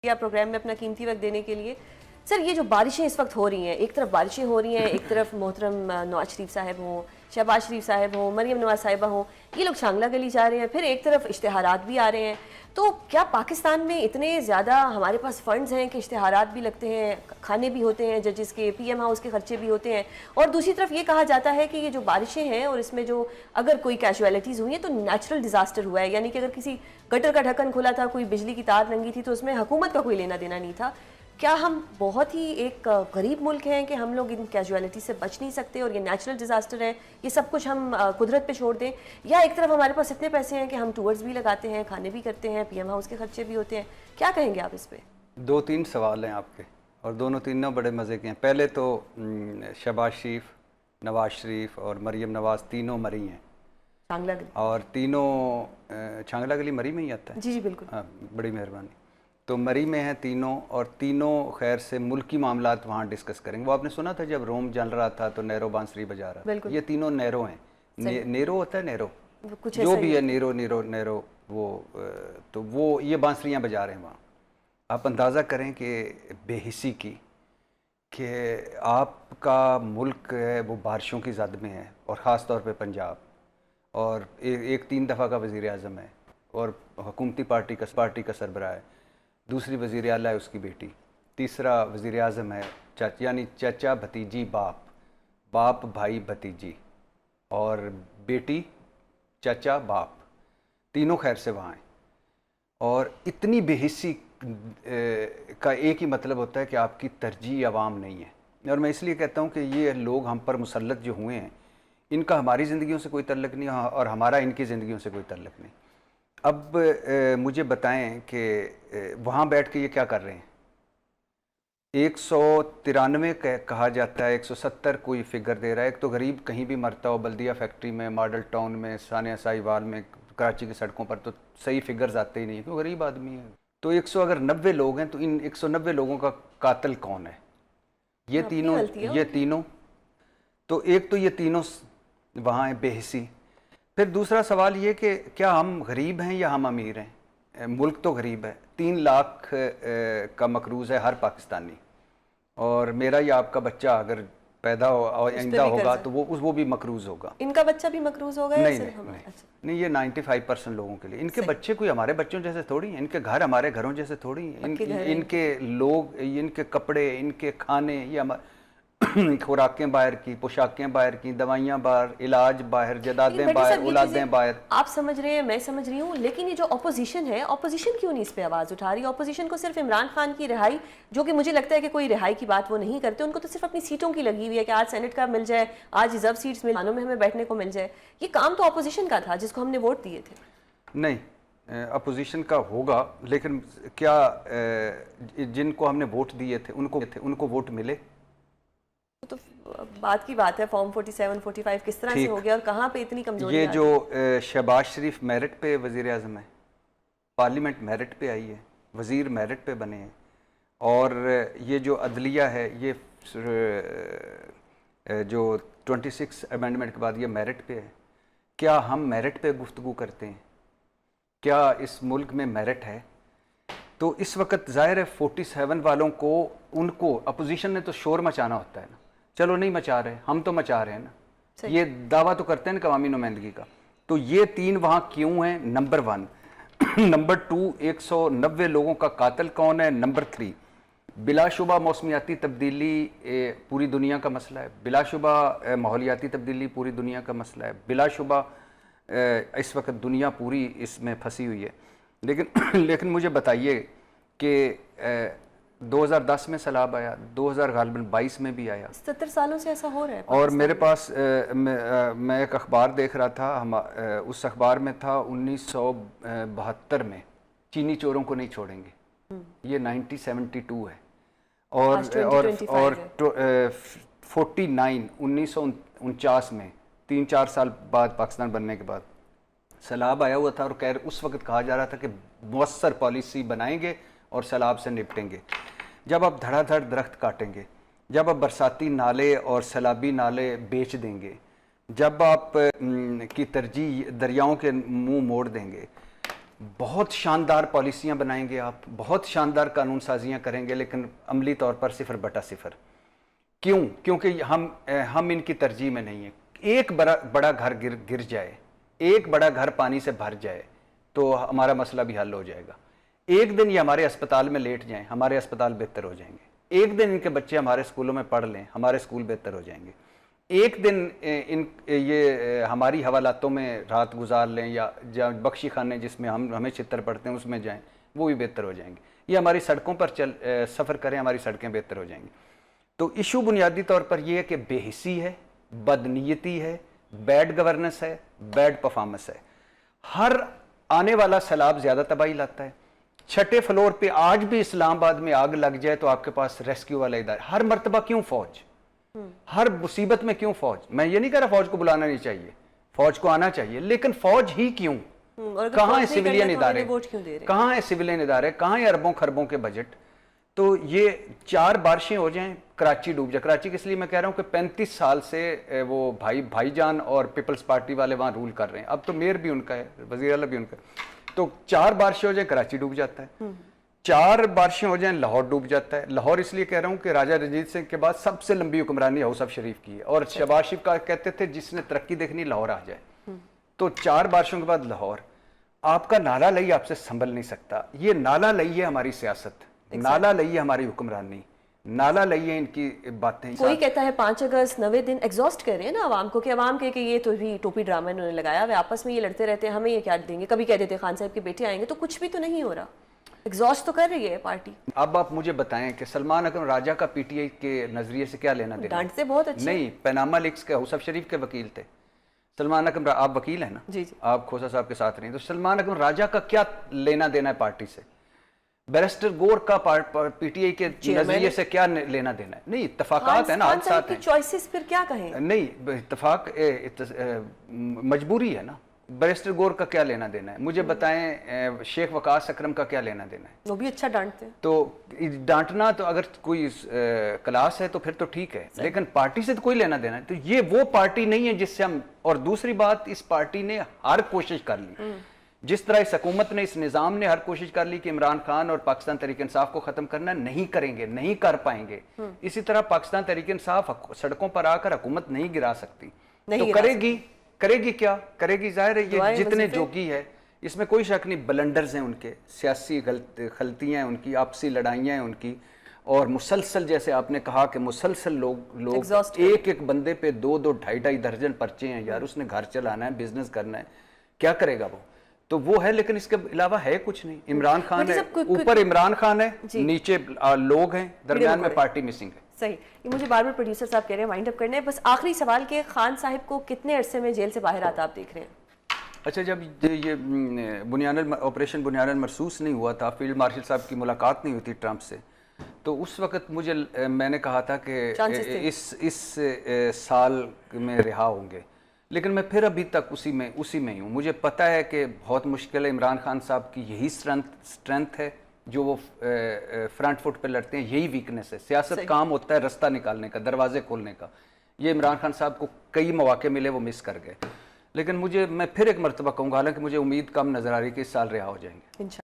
شکریہ پروگرام میں اپنا قیمتی وقت دینے کے لیے. سر یہ جو بارشیں اس وقت ہو رہی ہیں, ایک طرف بارشیں ہو رہی ہیں, ایک طرف محترم نواز شریف صاحب ہوں, شہباز شریف صاحب ہوں, مریم نواز صاحبہ ہوں, یہ لوگ شانگلہ گلی جا رہے ہیں, پھر ایک طرف اشتہارات بھی آ رہے ہیں. تو کیا پاکستان میں اتنے زیادہ ہمارے پاس فنڈز ہیں کہ اشتہارات بھی لگتے ہیں, کھانے بھی ہوتے ہیں ججز کے, پی ایم ہاؤس کے خرچے بھی ہوتے ہیں, اور دوسری طرف یہ کہا جاتا ہے کہ یہ جو بارشیں ہیں اور اس میں جو اگر کوئی کیجویلٹیز ہوئی ہیں تو نیچرل ڈیزاسٹر ہوا ہے, یعنی کہ اگر کسی گٹر کا ڈھکن کھلا تھا, کوئی بجلی کی تار ننگی تھی تو اس میں حکومت کا کوئی لینا دینا نہیں تھا. کیا ہم بہت ہی ایک غریب ملک ہیں کہ ہم لوگ ان کیجویلٹی سے بچ نہیں سکتے اور یہ نیچرل ڈیزاسٹر ہے, یہ سب کچھ ہم قدرت پہ چھوڑ دیں, یا ایک طرف ہمارے پاس اتنے پیسے ہیں کہ ہم ٹورز بھی لگاتے ہیں, کھانے بھی کرتے ہیں, پی ایم ہاؤس کے خرچے بھی ہوتے ہیں. کیا کہیں گے آپ اس پہ؟ 2-3 سوال ہیں آپ کے اور دونوں تینوں بڑے مزے کے ہیں. پہلے تو شہباز شریف, نواز شریف اور مریم نواز تینوں مری ہیں شانگلہ گلی, اور تینوں شانگلہ گلی مری میں ہی آتا ہے. جی جی بالکل. ہاں بڑی مہربانی. تو مری میں ہیں تینوں, اور تینوں خیر سے ملکی معاملات وہاں ڈسکس کریں گے. وہ آپ نے سنا تھا جب روم جل رہا تھا تو نیرو بانسری بجا رہا تھا. یہ تینوں نیرو ہیں. نیرو ہوتا ہے نیرو, جو بھی ہے نیرو نیرو نیرو, وہ تو وہ یہ بانسریاں بجا رہے ہیں وہاں. آپ اندازہ کریں کہ بے حسی کی کہ آپ کا ملک ہے وہ بارشوں کی زد میں ہے, اور خاص طور پہ پنجاب, اور ایک 3 دفعہ کا وزیر اعظم ہے اور حکومتی پارٹی کا سربراہ ہے, دوسری وزیر اعلیٰ ہے اس کی بیٹی, تیسرا وزیر اعظم ہے یعنی چچا بھتیجی باپ بھائی بھتیجی, اور بیٹی چچا باپ, تینوں خیر سے وہاں ہیں. اور اتنی بے حسی کا ایک ہی مطلب ہوتا ہے کہ آپ کی ترجیح عوام نہیں ہے. اور میں اس لیے کہتا ہوں کہ یہ لوگ ہم پر مسلط جو ہوئے ہیں, ان کا ہماری زندگیوں سے کوئی تعلق نہیں اور ہمارا ان کی زندگیوں سے کوئی تعلق نہیں. اب مجھے بتائیں کہ وہاں بیٹھ کے یہ کیا کر رہے ہیں. 193 کہا جاتا ہے, 170 کوئی فگر دے رہا ہے. ایک تو غریب کہیں بھی مرتا ہو, بلدیہ فیکٹری میں, ماڈل ٹاؤن میں, ثانیہ ساہیوال میں, کراچی کی سڑکوں پر, تو صحیح فگرز آتے ہی نہیں, کیوں غریب آدمی ہے. تو 190 لوگ ہیں, تو ان 190 لوگوں کا قاتل کون ہے؟ یہ تینوں. تو ایک تو یہ تینوں وہاں ہیں بے حسی. پھر دوسرا سوال یہ کہ کیا ہم غریب ہیں یا ہم امیر ہیں؟ ملک تو غریب ہے, 3 لاکھ کا مقروض ہے ہر پاکستانی, اور میرا یا آپ کا بچہ اگر پیدا ہو اور آئندہ ہوگا تو وہ بھی مقروض ہوگا. ان کا بچہ بھی مقروض ہوگا؟ نہیں, یہ 95% لوگوں کے لیے. ان کے بچے کوئی ہمارے بچوں جیسے تھوڑی ہیں, ان کے گھر ہمارے گھروں جیسے تھوڑی ہیں, ان کے لوگ, ان کے کپڑے, ان کے کھانے, یہ خوراکیں باہر کی, پوشاکیں باہر کی, دوائیاں باہر, علاج باہر, جدادیں باہر, اولادیں باہر. آپ سمجھ رہے ہیں, میں سمجھ رہی ہوں, لیکن یہ جو اپوزیشن ہے, اپوزیشن کیوں نہیں اس پہ آواز اٹھا رہی؟ اپوزیشن کو صرف عمران خان کی رہائی, جو کہ مجھے لگتا ہے کہ کوئی رہائی کی بات وہ نہیں کرتے, ان کو تو صرف اپنی سیٹوں کی لگی ہوئی ہے کہ آج سینٹ کا مل جائے, آج ریزرو سیٹس خانوں میں ہمیں بیٹھنے کو مل جائے. یہ کام تو اپوزیشن کا تھا جس کو ہم نے ووٹ دیے تھے. نہیں, اپوزیشن کا ہوگا, لیکن کیا جن کو ہم نے ووٹ دیے تھے ان کو ووٹ ملے؟ تو بات کی بات ہے, فارم 47 45 کس طرح سے ہو گیا اور کہاں پہ اتنی کمزوری؟ یہ جو شہباز شریف میرٹ پہ وزیر اعظم ہے, پارلیمنٹ میرٹ پہ آئی ہے, وزیر میرٹ پہ بنے ہیں, اور یہ جو عدلیہ ہے یہ جو 26 امینڈمنٹ کے بعد یہ میرٹ پہ ہے. کیا ہم میرٹ پہ گفتگو کرتے ہیں؟ کیا اس ملک میں میرٹ ہے؟ تو اس وقت ظاہر ہے 47 والوں کو, ان کو اپوزیشن نے تو شور مچانا ہوتا ہے نا. چلو نہیں مچا رہے, ہم تو مچا رہے ہیں نا, یہ دعویٰ تو کرتے ہیں نا عوامی نمائندگی کا. تو یہ 3 وہاں کیوں ہیں؟ نمبر 1. نمبر 2, 190 لوگوں کا قاتل کون ہے؟ نمبر 3, بلا شبہ موسمیاتی تبدیلی پوری دنیا کا مسئلہ ہے, بلا شبہ ماحولیاتی تبدیلی پوری دنیا کا مسئلہ ہے, بلا شبہ اس وقت دنیا پوری اس میں پھنسی ہوئی ہے. لیکن مجھے بتائیے کہ 2010 میں سیلاب آیا, 2022 میں بھی آیا, 70 سالوں سے ایسا ہو رہا ہے. اور میرے پاس میں ایک اخبار دیکھ رہا تھا, اس اخبار میں تھا 1972 میں چینی چوروں کو نہیں چھوڑیں گے, یہ 1972 ہے, اور 49 1949 میں 3-4 سال بعد پاکستان بننے کے بعد سیلاب آیا ہوا تھا, اور اس وقت کہا جا رہا تھا کہ مؤثر پالیسی بنائیں گے اور سیلاب سے نپٹیں گے. جب آپ دھڑا دھڑ درخت کاٹیں گے, جب آپ برساتی نالے اور سیلابی نالے بیچ دیں گے, جب آپ کی ترجیح دریاؤں کے منہ موڑ دیں گے, بہت شاندار پالیسیاں بنائیں گے آپ، بہت شاندار قانون سازیاں کریں گے، لیکن عملی طور پر 0/0۔ کیوں؟ کیونکہ ہم ان کی ترجیح میں نہیں ہیں۔ ایک بڑا گھر گر جائے، ایک بڑا گھر پانی سے بھر جائے تو ہمارا مسئلہ بھی حل ہو جائے گا۔ ایک دن یہ ہمارے اسپتال میں لیٹ جائیں، ہمارے اسپتال بہتر ہو جائیں گے۔ ایک دن ان کے بچے ہمارے اسکولوں میں پڑھ لیں، ہمارے اسکول بہتر ہو جائیں گے۔ ایک دن یہ ہماری حوالاتوں میں رات گزار لیں، یا بخشی خانے جس میں ہمیں چھتر پڑتے ہیں اس میں جائیں، وہ بھی بہتر ہو جائیں گے۔ یہ ہماری سڑکوں پر سفر کریں، ہماری سڑکیں بہتر ہو جائیں گی۔ تو ایشو بنیادی طور پر یہ ہے کہ بے حسی ہے، بدنیتی ہے، بیڈ گورننس ہے، بیڈ پرفارمنس ہے۔ ہر آنے والا سیلاب زیادہ تباہی لاتا ہے۔ چھٹے فلور پہ آج بھی اسلام آباد میں آگ لگ جائے تو آپ کے پاس ریسکیو والا ادارہ، ہر مرتبہ کیوں فوج؟ ہر مصیبت میں کیوں فوج؟ میں یہ نہیں کہہ رہا فوج کو بلانا نہیں چاہیے، فوج کو آنا چاہیے، لیکن فوج ہی کیوں؟ کہاں ہے سویلین ادارے؟ کہاں ہے سویلین ادارے؟ کہاں ہے اربوں خربوں کے بجٹ؟ تو یہ 4 بارشیں ہو جائیں کراچی ڈوب جائے۔ کراچی کے لیے میں کہہ رہا ہوں کہ 35 سال سے وہ بھائی جان اور پیپلز پارٹی والے وہاں رول کر رہے ہیں، اب تو میئر بھی ان کا ہے، وزیر اعلیٰ بھی ان کا ہے۔ تو 4 بارشیں ہو جائیں کراچی ڈوب جاتا ہے، 4 بارشیں ہو جائیں لاہور ڈوب جاتا ہے۔ لاہور اس لیے کہہ رہا ہوں کہ راجہ رنجیت سنگھ کے بعد سب سے لمبی حکمرانی ہاؤس آف شریف کی ہے، اور شہباز شریف کا کہتے تھے جس نے ترقی دیکھنی لاہور آ جائے۔ تو 4 بارشوں کے بعد لاہور، آپ کا نالا لئی آپ سے سنبھل نہیں سکتا۔ یہ نالا لئی ہے ہماری سیاست، نالا لئی ہے ہماری حکمرانی، نالا لئی ہے ان کی باتیں۔ کوئی کہتا ہے 5 اگست 90 دن ایگزاسٹ کر رہے ہیں نا عوام کو، کہ عوام کہ یہ تو بھی ٹوپی ڈرامہ انہوں نے لگایا ہوا، آپس میں یہ لڑتے رہتے ہیں، ہمیں یہ کیا دیں گے۔ کبھی کہہ دیتے خان صاحب کے بیٹے آئیں گے، تو کچھ بھی تو نہیں ہو رہا، ایگزاسٹ تو کر رہی ہے پارٹی۔ اب آپ مجھے بتائیں کہ سلمان اکرم راجہ کا پی ٹی آئی کے نظریے سے کیا لینا دینا؟ ڈانٹتے بہت اچھے نہیں، پیناما لیکس کے ہاؤس آف شریف کے وکیل تھے سلمان اکرم۔ آپ وکیل ہیں نا؟ جی۔ آپ کھوسا صاحب کے ساتھ رہیں، تو سلمان اکرم راجہ کا کیا لینا دینا ہے پارٹی سے؟ بیرسٹر گور کا پی ٹی آئی کے نظریے سے کیا لینا دینا ہے؟ نہیں، اتفاقات ہیں نا، خان صاحب کی چوائسز پھر کیا کہیں؟ نہیں، اتفاق مجبوری ہے نا۔ بیرسٹر گور کا کیا لینا دینا ہے؟ مجھے بتائیں شیخ وقاص اکرم کا کیا لینا دینا ہے؟ وہ بھی اچھا ڈانٹتے ہیں۔ تو ڈانٹنا تو اگر کوئی کلاس ہے تو پھر تو ٹھیک ہے، لیکن پارٹی سے تو کوئی لینا دینا ہے۔ تو یہ وہ پارٹی نہیں ہے جس سے ہم، اور دوسری بات، اس پارٹی نے ہر کوشش کر لی، جس طرح اس حکومت نے، اس نظام نے ہر کوشش کر لی کہ عمران خان اور پاکستان تحریک انصاف کو ختم کرنا، نہیں کریں گے، نہیں کر پائیں گے۔ اسی طرح پاکستان تحریک انصاف سڑکوں پر آ کر حکومت نہیں گرا سکتی، تو کرے گی کیا؟ کرے گی، ظاہر ہے یہ جتنے جوگی ہے، اس میں کوئی شک نہیں، بلنڈرز ہیں ان کے، سیاسی غلطیاں ہیں ان کی، آپسی لڑائیاں ہیں ان کی، اور مسلسل، جیسے آپ نے کہا کہ مسلسل لوگ ایک بندے پہ 2 2.5 درجن پرچے ہیں یار، اس نے گھر چلانا ہے، بزنس کرنا ہے، کیا کرے گا وہ؟ تو وہ ہے، لیکن اس کے علاوہ ہے کچھ نہیں۔ عمران خان ہے، اوپر عمران خان ہے، نیچے لوگ ہیں، درمیان میں پارٹی مسنگ ہے۔ صحیح۔ یہ مجھے بار بار پروڈیوسر صاحب کہہ رہے ہیں وائنڈ اپ کرنا ہے، بس آخری سوال کہ خان صاحب کو کتنے عرصے میں جیل سے باہر آتا آپ دیکھ رہے ہیں؟ اچھا، جب یہ آپریشن بنیاد المرصوص نہیں ہوا تھا، فیلڈ مارشل صاحب کی ملاقات نہیں ہوئی ٹرمپ سے، تو اس وقت میں نے کہا تھا کہ اس سال میں رہا ہوں گے، لیکن میں پھر ابھی تک اسی میں ہی ہوں۔ مجھے پتہ ہے کہ بہت مشکل ہے، عمران خان صاحب کی یہی اسٹرینتھ ہے جو وہ فرنٹ فٹ پہ لڑتے ہیں، یہی ویکنس ہے۔ سیاست کام ہوتا ہے رستہ نکالنے کا، دروازے کھولنے کا۔ یہ عمران خان صاحب کو کئی مواقع ملے، وہ مس کر گئے، لیکن میں پھر ایک مرتبہ کہوں گا، حالانکہ مجھے امید کم نظر آ رہی کہ اس سال رہا ہو جائیں گے۔